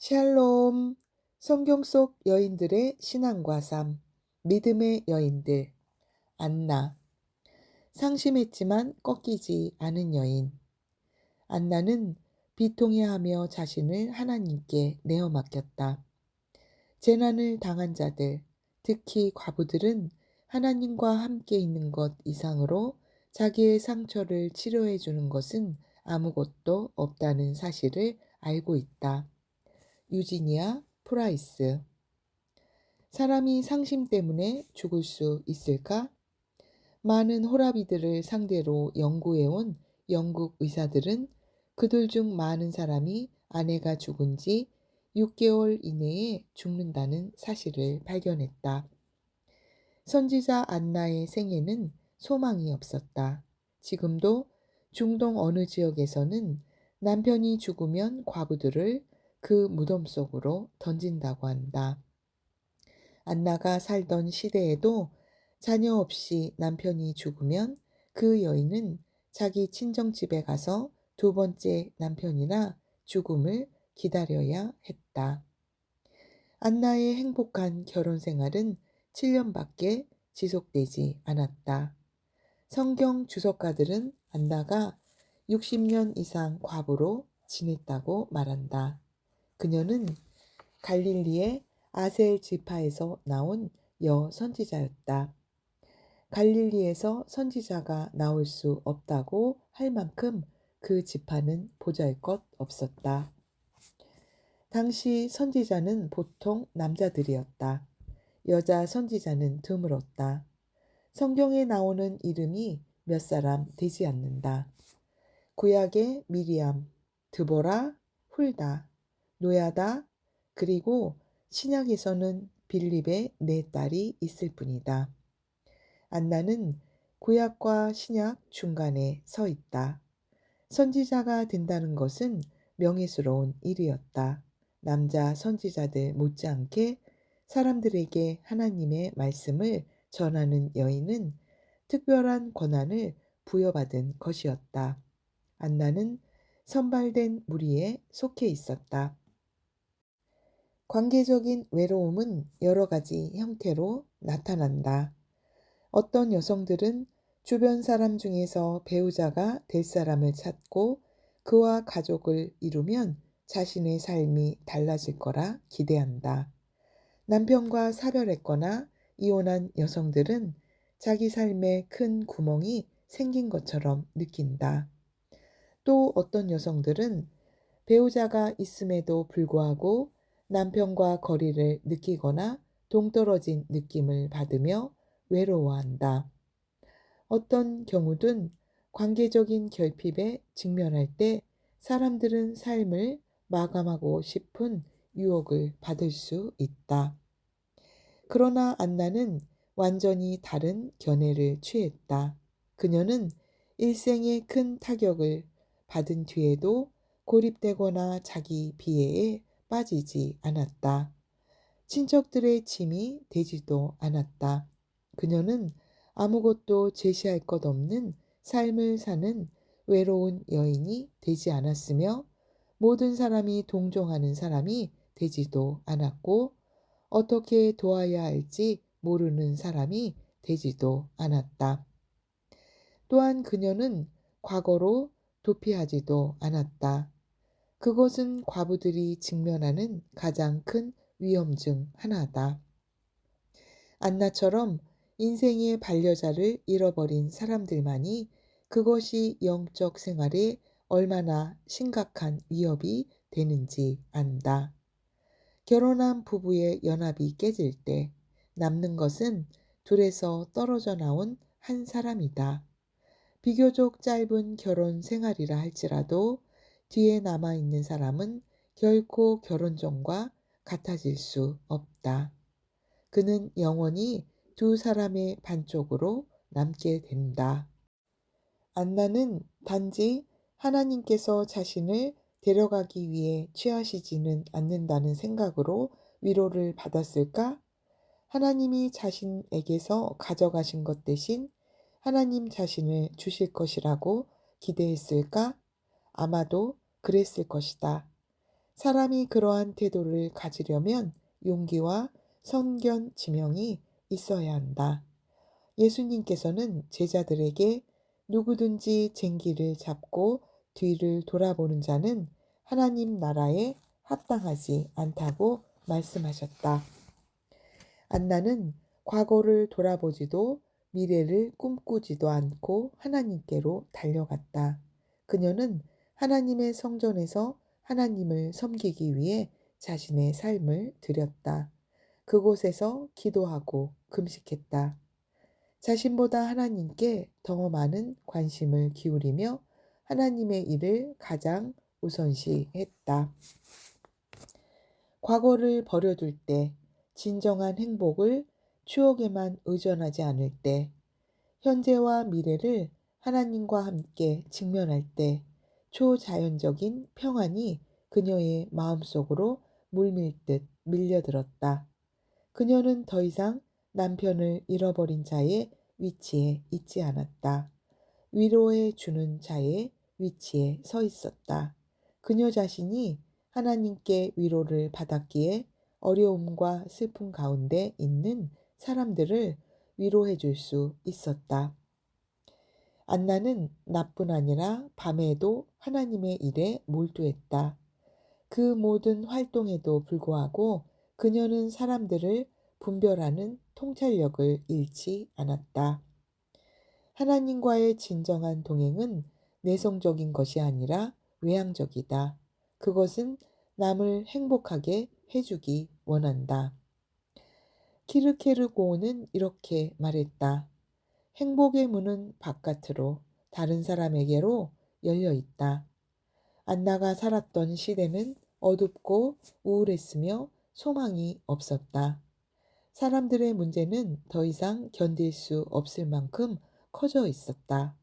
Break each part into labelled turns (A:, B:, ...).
A: 샬롬. 성경 속 여인들의 신앙과 삶. 믿음의 여인들. 안나. 상심했지만 꺾이지 않은 여인. 안나는 비통해하며 자신을 하나님께 내어 맡겼다. 재난을 당한 자들, 특히 과부들은 하나님과 함께 있는 것 이상으로 자기의 상처를 치료해 주는 것은 아무것도 없다는 사실을 알고 있다. 유지니아 프라이스. 사람이 상심 때문에 죽을 수 있을까? 많은 호라비들을 상대로 연구해온 영국 의사들은 그들 중 많은 사람이 아내가 죽은 지 6개월 이내에 죽는다는 사실을 발견했다. 선지자 안나의 생애는 소망이 없었다. 지금도 중동 어느 지역에서는 남편이 죽으면 과부들을 그 무덤 속으로 던진다고 한다. 안나가 살던 시대에도 자녀 없이 남편이 죽으면 그 여인은 자기 친정집에 가서 두 번째 남편이나 죽음을 기다려야 했다. 안나의 행복한 결혼 생활은 7년밖에 지속되지 않았다. 성경 주석가들은 안나가 60년 이상 과부로 지냈다고 말한다. 그녀는 갈릴리의 아셀 지파에서 나온 여선지자였다. 갈릴리에서 선지자가 나올 수 없다고 할 만큼 그 지파는 보잘것없었다. 당시 선지자는 보통 남자들이었다. 여자 선지자는 드물었다. 성경에 나오는 이름이 몇 사람 되지 않는다. 구약의 미리암, 드보라, 훌다, 노야다, 그리고 신약에서는 빌립의 네 딸이 있을 뿐이다. 안나는 구약과 신약 중간에 서 있다. 선지자가 된다는 것은 명예스러운 일이었다. 남자 선지자들 못지않게 사람들에게 하나님의 말씀을 전하는 여인은 특별한 권한을 부여받은 것이었다. 안나는 선발된 무리에 속해 있었다. 관계적인 외로움은 여러 가지 형태로 나타난다. 어떤 여성들은 주변 사람 중에서 배우자가 될 사람을 찾고 그와 가족을 이루면 자신의 삶이 달라질 거라 기대한다. 남편과 사별했거나 이혼한 여성들은 자기 삶에 큰 구멍이 생긴 것처럼 느낀다. 또 어떤 여성들은 배우자가 있음에도 불구하고 남편과 거리를 느끼거나 동떨어진 느낌을 받으며 외로워한다. 어떤 경우든 관계적인 결핍에 직면할 때 사람들은 삶을 마감하고 싶은 유혹을 받을 수 있다. 그러나 안나는 완전히 다른 견해를 취했다. 그녀는 일생의 큰 타격을 받은 뒤에도 고립되거나 자기 비애에 빠지지 않았다. 친척들의 짐이 되지도 않았다. 그녀는 아무것도 제시할 것 없는 삶을 사는 외로운 여인이 되지 않았으며 모든 사람이 동정하는 사람이 되지도 않았고 어떻게 도와야 할지 모르는 사람이 되지도 않았다. 또한 그녀는 과거로 도피하지도 않았다. 그것은 과부들이 직면하는 가장 큰 위험 중 하나다. 안나처럼 인생의 반려자를 잃어버린 사람들만이 그것이 영적 생활에 얼마나 심각한 위협이 되는지 안다. 결혼한 부부의 연합이 깨질 때 남는 것은 둘에서 떨어져 나온 한 사람이다. 비교적 짧은 결혼 생활이라 할지라도 뒤에 남아있는 사람은 결코 결혼 전과 같아질 수 없다. 그는 영원히 두 사람의 반쪽으로 남게 된다. 안나는 단지 하나님께서 자신을 데려가기 위해 취하시지는 않는다는 생각으로 위로를 받았을까? 하나님이 자신에게서 가져가신 것 대신 하나님 자신을 주실 것이라고 기대했을까? 아마도 그랬을 것이다. 사람이 그러한 태도를 가지려면 용기와 선견 지명이 있어야 한다. 예수님께서는 제자들에게 누구든지 쟁기를 잡고 뒤를 돌아보는 자는 하나님 나라에 합당하지 않다고 말씀하셨다. 안나는 과거를 돌아보지도 미래를 꿈꾸지도 않고 하나님께로 달려갔다. 그녀는 하나님의 성전에서 하나님을 섬기기 위해 자신의 삶을 드렸다. 그곳에서 기도하고 금식했다. 자신보다 하나님께 더 많은 관심을 기울이며 하나님의 일을 가장 우선시했다. 과거를 버려둘 때, 진정한 행복을 추억에만 의존하지 않을 때, 현재와 미래를 하나님과 함께 직면할 때, 초자연적인 평안이 그녀의 마음속으로 물밀듯 밀려들었다. 그녀는 더 이상 남편을 잃어버린 자의 위치에 있지 않았다. 위로해 주는 자의 위치에 서 있었다. 그녀 자신이 하나님께 위로를 받았기에 어려움과 슬픔 가운데 있는 사람들을 위로해 줄 수 있었다. 안나는 낮뿐 아니라 밤에도 하나님의 일에 몰두했다. 그 모든 활동에도 불구하고 그녀는 사람들을 분별하는 통찰력을 잃지 않았다. 하나님과의 진정한 동행은 내성적인 것이 아니라 외향적이다. 그것은 남을 행복하게 해주기 원한다. 키르케르고는 이렇게 말했다. 행복의 문은 바깥으로 다른 사람에게로 열려 있다. 안나가 살았던 시대는 어둡고 우울했으며 소망이 없었다. 사람들의 문제는 더 이상 견딜 수 없을 만큼 커져 있었다.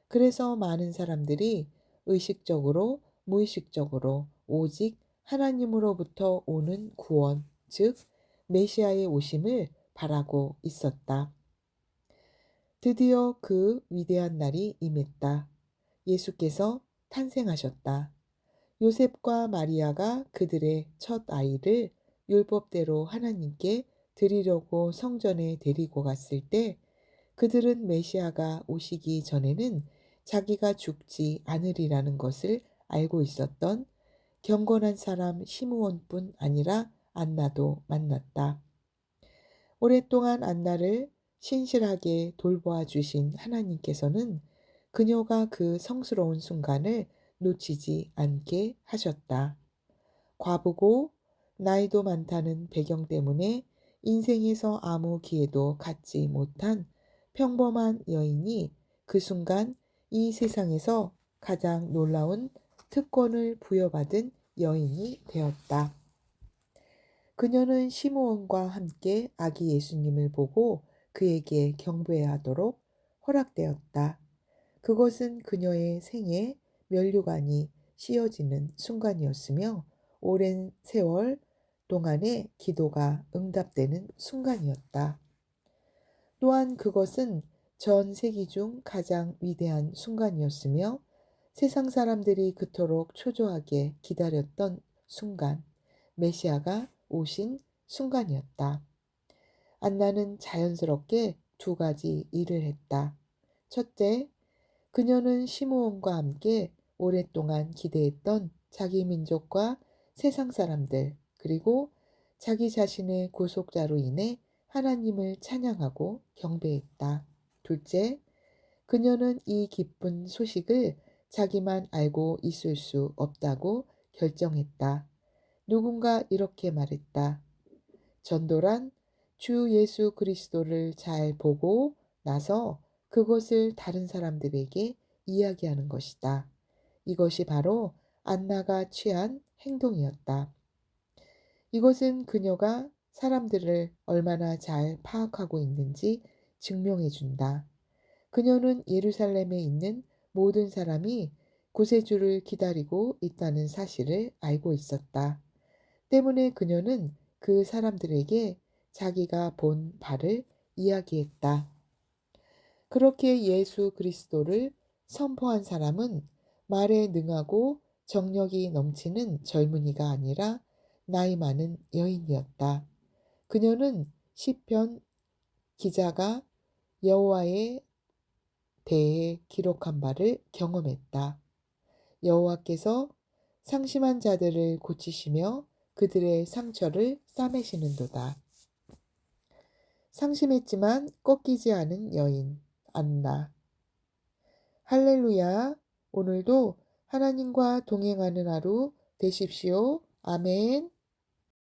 A: 그래서 많은 사람들이 의식적으로, 무의식적으로 오직 하나님으로부터 오는 구원, 즉 메시아의 오심을 바라고 있었다. 드디어 그 위대한 날이 임했다. 예수께서 탄생하셨다. 요셉과 마리아가 그들의 첫 아이를 율법대로 하나님께 드리려고 성전에 데리고 갔을 때 그들은 메시아가 오시기 전에는 자기가 죽지 않으리라는 것을 알고 있었던 경건한 사람 시므온뿐 아니라 안나도 만났다. 오랫동안 안나를 신실하게 돌보아 주신 하나님께서는 그녀가 그 성스러운 순간을 놓치지 않게 하셨다. 과부고 나이도 많다는 배경 때문에 인생에서 아무 기회도 갖지 못한 평범한 여인이 그 순간 이 세상에서 가장 놀라운 특권을 부여받은 여인이 되었다. 그녀는 시므온과 함께 아기 예수님을 보고 그에게 경배하도록 허락되었다. 그것은 그녀의 생에 면류관이 씌어지는 순간이었으며 오랜 세월 동안의 기도가 응답되는 순간이었다. 또한 그것은 전 세기 중 가장 위대한 순간이었으며 세상 사람들이 그토록 초조하게 기다렸던 순간, 메시아가 오신 순간이었다. 안나는 자연스럽게 두 가지 일을 했다. 첫째, 그녀는 시므온과 함께 오랫동안 기대했던 자기 민족과 세상 사람들, 그리고 자기 자신의 구속자로 인해 하나님을 찬양하고 경배했다. 둘째, 그녀는 이 기쁜 소식을 자기만 알고 있을 수 없다고 결정했다. 누군가 이렇게 말했다. 전도란 주 예수 그리스도를 잘 보고 나서 그것을 다른 사람들에게 이야기하는 것이다. 이것이 바로 안나가 취한 행동이었다. 이것은 그녀가 사람들을 얼마나 잘 파악하고 있는지 증명해 준다. 그녀는 예루살렘에 있는 모든 사람이 구세주를 기다리고 있다는 사실을 알고 있었다. 때문에 그녀는 그 사람들에게 자기가 본 바를 이야기했다. 그렇게 예수 그리스도를 선포한 사람은 말에 능하고 정력이 넘치는 젊은이가 아니라 나이 많은 여인이었다. 그녀는 시편 기자가 여호와에 대해 기록한 바를 경험했다. 여호와께서 상심한 자들을 고치시며 그들의 상처를 싸매시는도다. 상심했지만 꺾이지 않은 여인 안나. 할렐루야. 오늘도 하나님과 동행하는 하루 되십시오. 아멘.